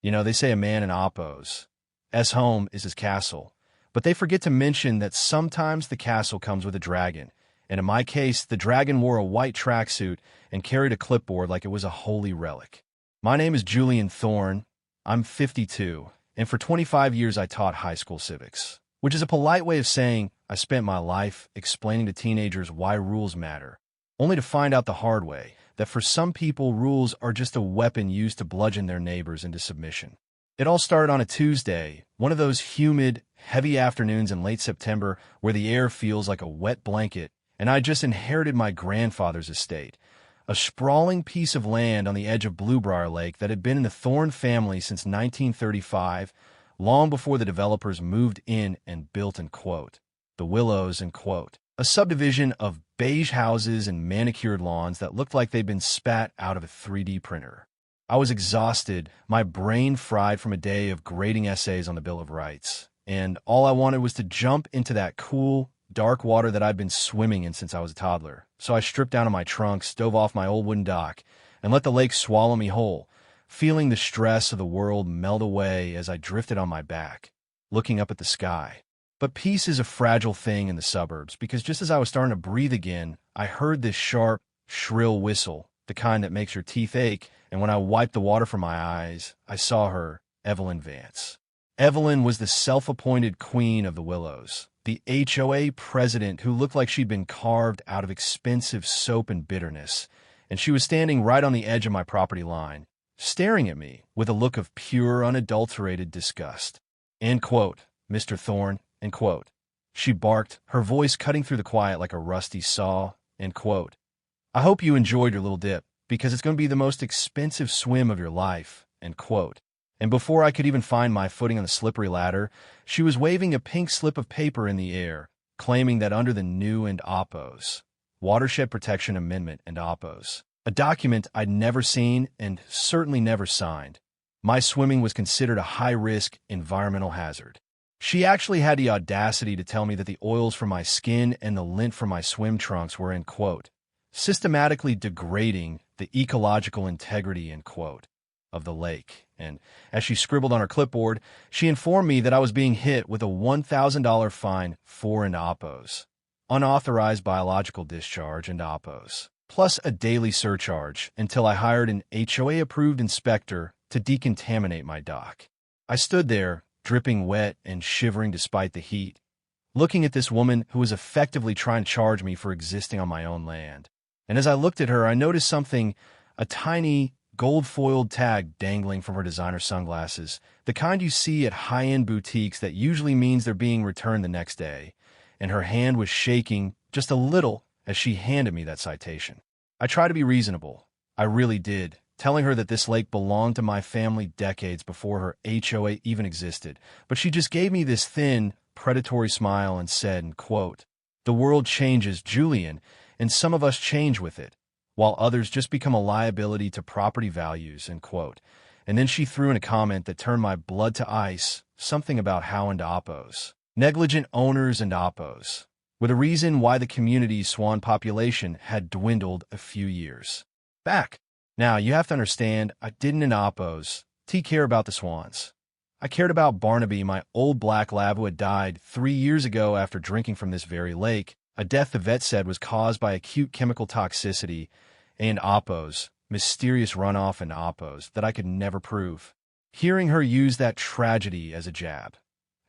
You know, they say a man in Oppo's home is his castle, but they forget to mention that sometimes the castle comes with a dragon, and in my case, the dragon wore a white tracksuit and carried a clipboard like it was a holy relic. My name is Julian Thorne. I'm 52, and for 25 years I taught high school civics, which is a polite way of saying I spent my life explaining to teenagers why rules matter, only to find out the hard way that for some people, rules are just a weapon used to bludgeon their neighbors into submission. It all started on a Tuesday, one of those humid, heavy afternoons in late September where the air feels like a wet blanket, and I just inherited my grandfather's estate, a sprawling piece of land on the edge of Bluebriar Lake that had been in the Thorne family since 1935, long before the developers moved in and built, the Willows, a subdivision of beige houses and manicured lawns that looked like they'd been spat out of a 3D printer. I was exhausted, my brain fried from a day of grading essays on the Bill of Rights, and all I wanted was to jump into that cool, dark water that I'd been swimming in since I was a toddler. So I stripped down to my trunks, dove off my old wooden dock, and let the lake swallow me whole, feeling the stress of the world melt away as I drifted on my back, looking up at the sky. But peace is a fragile thing in the suburbs, because just as I was starting to breathe again, I heard this sharp, shrill whistle, the kind that makes your teeth ache, and when I wiped the water from my eyes, I saw her, Evelyn Vance. Evelyn was the self-appointed queen of the Willows, the HOA president who looked like she'd been carved out of expensive soap and bitterness, and she was standing right on the edge of my property line, staring at me with a look of pure, unadulterated disgust. End quote, Mr. Thorne, end quote. She barked, her voice cutting through the quiet like a rusty saw, end quote. I hope you enjoyed your little dip, because it's going to be the most expensive swim of your life, end quote. And before I could even find my footing on the slippery ladder, she was waving a pink slip of paper in the air, claiming that under the new and Oppo's Watershed Protection Amendment and Oppo's, a document I'd never seen and certainly never signed, my swimming was considered a high-risk environmental hazard. She actually had the audacity to tell me that the oils from my skin and the lint from my swim trunks were, end quote, systematically degrading the ecological integrity, end quote, of the lake. And as she scribbled on her clipboard, she informed me that I was being hit with a $1,000 fine for and Oppo's, unauthorized biological discharge and Oppo's, plus a daily surcharge until I hired an HOA-approved inspector to decontaminate my dock. I stood there, dripping wet and shivering despite the heat, looking at this woman who was effectively trying to charge me for existing on my own land. And as I looked at her, I noticed something, a tiny, gold-foiled tag dangling from her designer sunglasses, the kind you see at high-end boutiques that usually means they're being returned the next day, and her hand was shaking just a little as she handed me that citation. I tried to be reasonable. I really did, telling her that this lake belonged to my family decades before her HOA even existed, but she just gave me this thin, predatory smile and said, and quote, "The world changes, Julian, and some of us change with it, while others just become a liability to property values," end quote. And then she threw in a comment that turned my blood to ice, something about how and Oppo's, negligent owners and Oppo's, were the reason why the community's swan population had dwindled a few years back. Now, you have to understand, I didn't in Oppo's care about the swans. I cared about Barnaby, my old black lab who had died 3 years ago after drinking from this very lake, a death the vet said was caused by acute chemical toxicity, and Oppo's, mysterious runoff and Oppo's that I could never prove. Hearing her use that tragedy as a jab,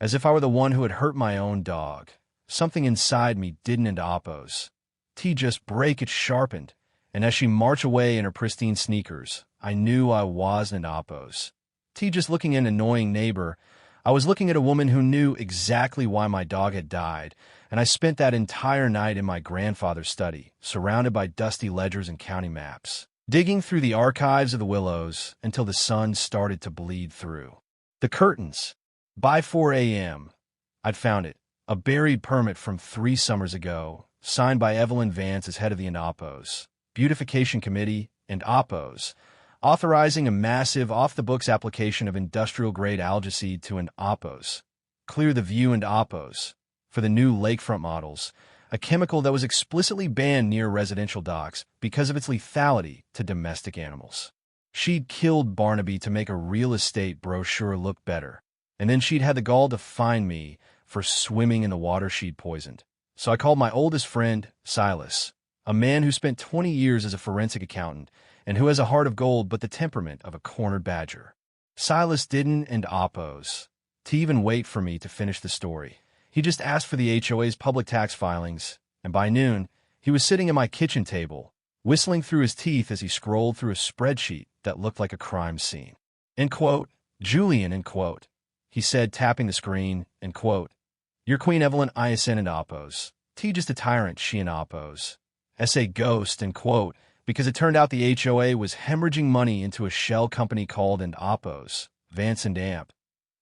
as if I were the one who had hurt my own dog, something inside me didn't into Oppo's. Just break, it sharpened, and as she marched away in her pristine sneakers, I knew I wasn't in Oppo's. Just looking at an annoying neighbor, I was looking at a woman who knew exactly why my dog had died, and I spent that entire night in my grandfather's study, surrounded by dusty ledgers and county maps, digging through the archives of the Willows until the sun started to bleed through the curtains. By 4 a.m., I'd found it, a buried permit from 3 summers ago, signed by Evelyn Vance as head of the Oppo's Beautification Committee and Oppo's, authorizing a massive off-the-books application of industrial-grade algaseed to an Oppo's, Clear the View and Oppo's, for the new lakefront models, a chemical that was explicitly banned near residential docks because of its lethality to domestic animals. She'd killed Barnaby to make a real estate brochure look better, and then she'd had the gall to fine me for swimming in the water she'd poisoned. So I called my oldest friend, Silas, a man who spent 20 years as a forensic accountant and who has a heart of gold but the temperament of a cornered badger. Silas didn't and oppose to even wait for me to finish the story. He just asked for the HOA's public tax filings, and by noon, he was sitting at my kitchen table, whistling through his teeth as he scrolled through a spreadsheet that looked like a crime scene. End quote. Julian, end quote. He said, tapping the screen, end quote. Your Queen Evelyn ISN and oppose. T just a tyrant, she and oppose. SA ghost, end quote, because it turned out the HOA was hemorrhaging money into a shell company called and oppose, Vance and Amp,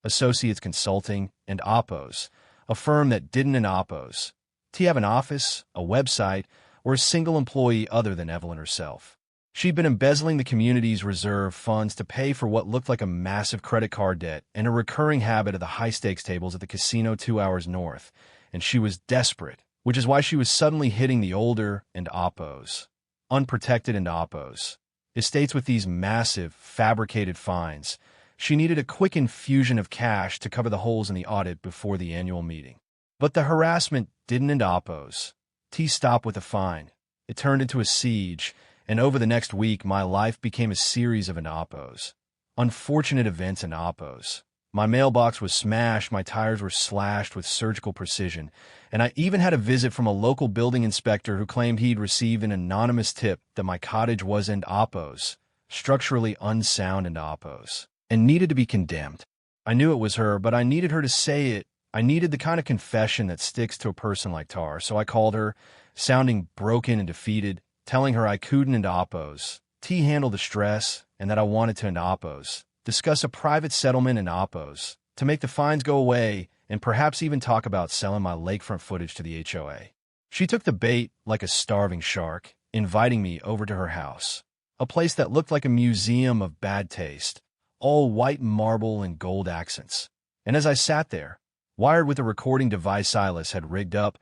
Associates Consulting, and oppose, a firm that didn't and oppose. T have an office, a website, or a single employee other than Evelyn herself. She'd been embezzling the community's reserve funds to pay for what looked like a massive credit card debt and a recurring habit of the high-stakes tables at the casino 2 hours north, and she was desperate, which is why she was suddenly hitting the older and oppose, unprotected and oppose, estates with these massive, fabricated fines. She needed a quick infusion of cash to cover the holes in the audit before the annual meeting. But the harassment didn't end oppose. T stopped with a fine. It turned into a siege, and over the next week, my life became a series of oppos. Unfortunate events and oppos. My mailbox was smashed, my tires were slashed with surgical precision, and I even had a visit from a local building inspector who claimed he'd received an anonymous tip that my cottage was oppos, structurally unsound oppos, and needed to be condemned. I knew it was her, but I needed her to say it. I needed the kind of confession that sticks to a person like Tar, so I called her, sounding broken and defeated, telling her I couldn't oppose, T handle the stress, and that I wanted to oppose, discuss a private settlement oppose, to make the fines go away, and perhaps even talk about selling my lakefront footage to the HOA. She took the bait like a starving shark, inviting me over to her house, a place that looked like a museum of bad taste, all white marble and gold accents. And as I sat there, wired with a recording device Silas had rigged up,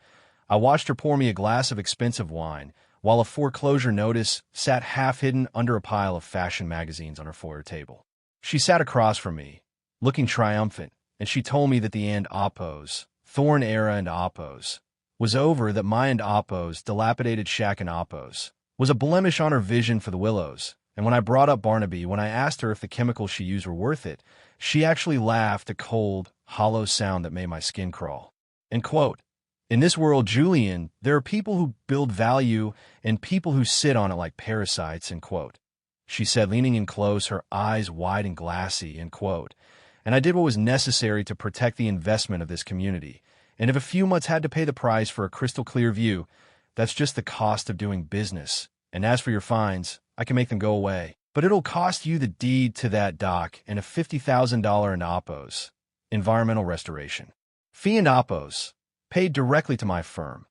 I watched her pour me a glass of expensive wine, while a foreclosure notice sat half-hidden under a pile of fashion magazines on her foyer table. She sat across from me, looking triumphant, and she told me that the oppos, Thorn era oppos, was over, that my oppos, dilapidated shack oppos, was a blemish on her vision for the Willows. And when I brought up Barnaby, when I asked her if the chemicals she used were worth it, she actually laughed, a cold, hollow sound that made my skin crawl. End quote. In this world, Julian, there are people who build value and people who sit on it like parasites, end quote. She said, leaning in close, her eyes wide and glassy, end quote. And I did what was necessary to protect the investment of this community. And if a few months had to pay the price for a crystal clear view, that's just the cost of doing business. And as for your fines, I can make them go away. But it'll cost you the deed to that dock and a $50,000 oppos, environmental restoration fee oppos, paid directly to my firm,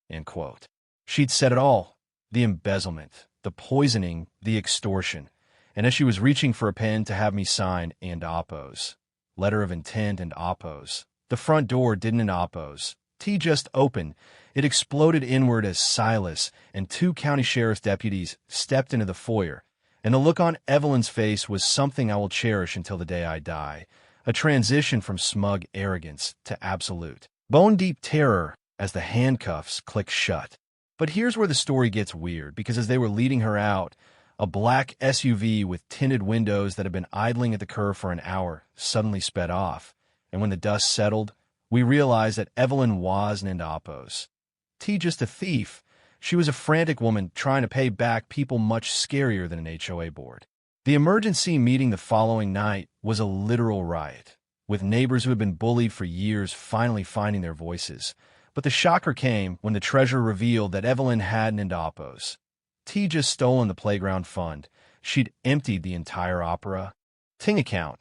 end quote. She'd said it all, the embezzlement, the poisoning, the extortion, and as she was reaching for a pen to have me sign oppos, letter of intent oppos, the front door didn't oppos. T just opened. It exploded inward as Silas and 2 county sheriff's deputies stepped into the foyer, and the look on Evelyn's face was something I will cherish until the day I die, a transition from smug arrogance to absolute bone-deep terror as the handcuffs clicked shut. But here's where the story gets weird, because as they were leading her out, a black SUV with tinted windows that had been idling at the curb for an hour suddenly sped off, and when the dust settled, we realized that Evelyn was an oppos. T just a thief. She was a frantic woman trying to pay back people much scarier than an HOA board. The emergency meeting the following night was a literal riot, with neighbors who had been bullied for years finally finding their voices. But the shocker came when the treasurer revealed that Evelyn hadn't oppos. T just stolen the playground fund. She'd emptied the entire opera Ting account,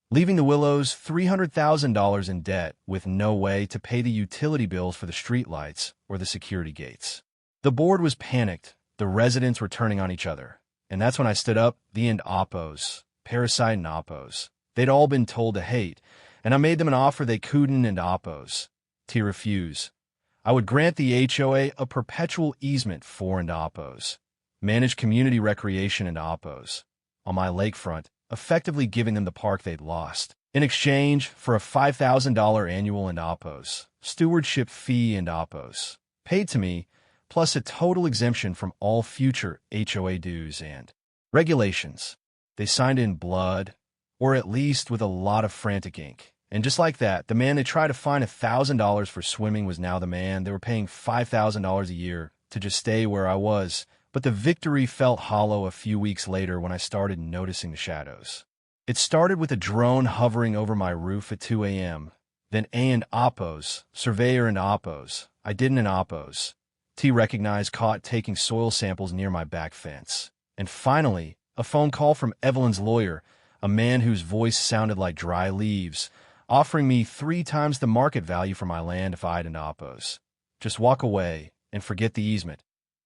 leaving the Willows $300,000 in debt with no way to pay the utility bills for the streetlights or the security gates. The board was panicked. The residents were turning on each other. And that's when I stood up, the oppos, parasite oppos. They'd all been told to hate, and I made them an offer they couldn't oppos. T refuse. I would grant the HOA a perpetual easement for oppos, manage community recreation oppos, on my lakefront, effectively giving them the park they'd lost, in exchange for a $5,000 annual and oppos, stewardship fee and oppos, paid to me, plus a total exemption from all future HOA dues and regulations. They signed in blood, or at least with a lot of frantic ink. And just like that, the man they tried to fine $1,000 for swimming was now the man they were paying $5,000 a year to just stay where I was. But the victory felt hollow a few weeks later when I started noticing the shadows. It started with a drone hovering over my roof at 2 a.m., then A and oppos, surveyor and oppos. I didn't an oppos. T recognized caught taking soil samples near my back fence. And finally, a phone call from Evelyn's lawyer, a man whose voice sounded like dry leaves, offering me 3 times the market value for my land if I had an oppos. Just walk away and forget the easement.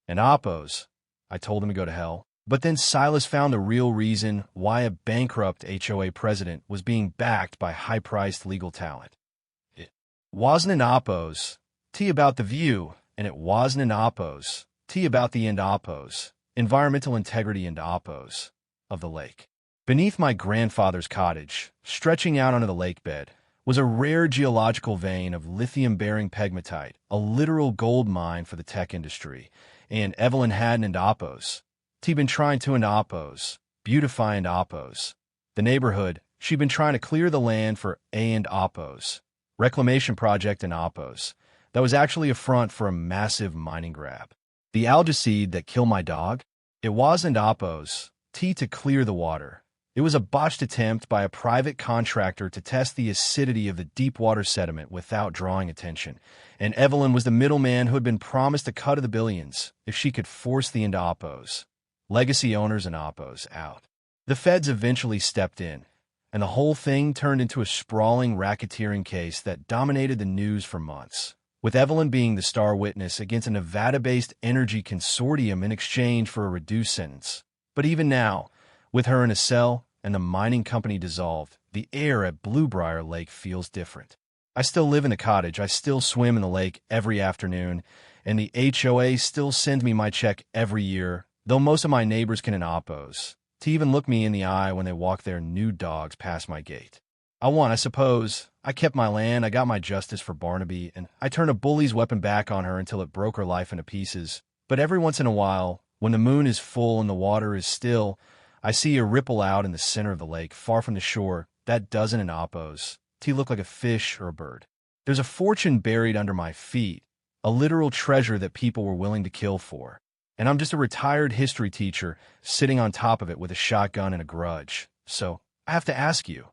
And oppos, I told him to go to hell. But then Silas found the real reason why a bankrupt HOA president was being backed by high-priced legal talent. It wasn't an oppos, T about the view, and it wasn't an oppos, T about the end oppos, environmental integrity and oppos, of the lake. Beneath my grandfather's cottage, stretching out onto the lake bed, was a rare geological vein of lithium-bearing pegmatite, a literal gold mine for the tech industry, and Evelyn had an oppos. She'd been trying to an oppos, beautify and oppos. The neighborhood, she'd been trying to clear the land for A and oppos, reclamation project and oppos. That was actually a front for a massive mining grab. The algae that killed my dog? It wasn't oppos, T to clear the water. It was a botched attempt by a private contractor to test the acidity of the deep water sediment without drawing attention, and Evelyn was the middleman who had been promised a cut of the billions if she could force the into oppos. Legacy owners and oppos out. The feds eventually stepped in, and the whole thing turned into a sprawling racketeering case that dominated the news for months, with Evelyn being the star witness against a Nevada-based energy consortium in exchange for a reduced sentence. But even now, with her in a cell and the mining company dissolved, the air at Bluebriar Lake feels different. I still live in the cottage, I still swim in the lake every afternoon, and the HOA still sends me my check every year, though most of my neighbors can in oppos, to even look me in the eye when they walk their new dogs past my gate. I won, I suppose. I kept my land, I got my justice for Barnaby, and I turned a bully's weapon back on her until it broke her life into pieces. But every once in a while, when the moon is full and the water is still, I see a ripple out in the center of the lake, far from the shore. That doesn't in oppos. T look like a fish or a bird. There's a fortune buried under my feet, a literal treasure that people were willing to kill for. And I'm just a retired history teacher sitting on top of it with a shotgun and a grudge. So, I have to ask you,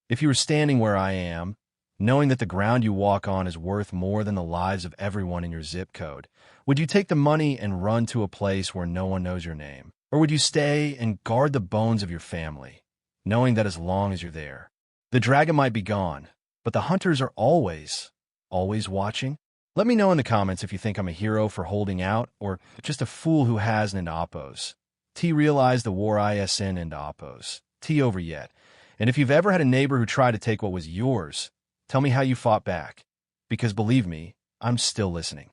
if you were standing where I am, knowing that the ground you walk on is worth more than the lives of everyone in your zip code, would you take the money and run to a place where no one knows your name? Or would you stay and guard the bones of your family, knowing that as long as you're there, the dragon might be gone, but the hunters are always watching? Let me know in the comments if you think I'm a hero for holding out or just a fool who has an oppos. T realized the war ISN and oppos. T over yet. And if you've ever had a neighbor who tried to take what was yours, tell me how you fought back. Because believe me, I'm still listening.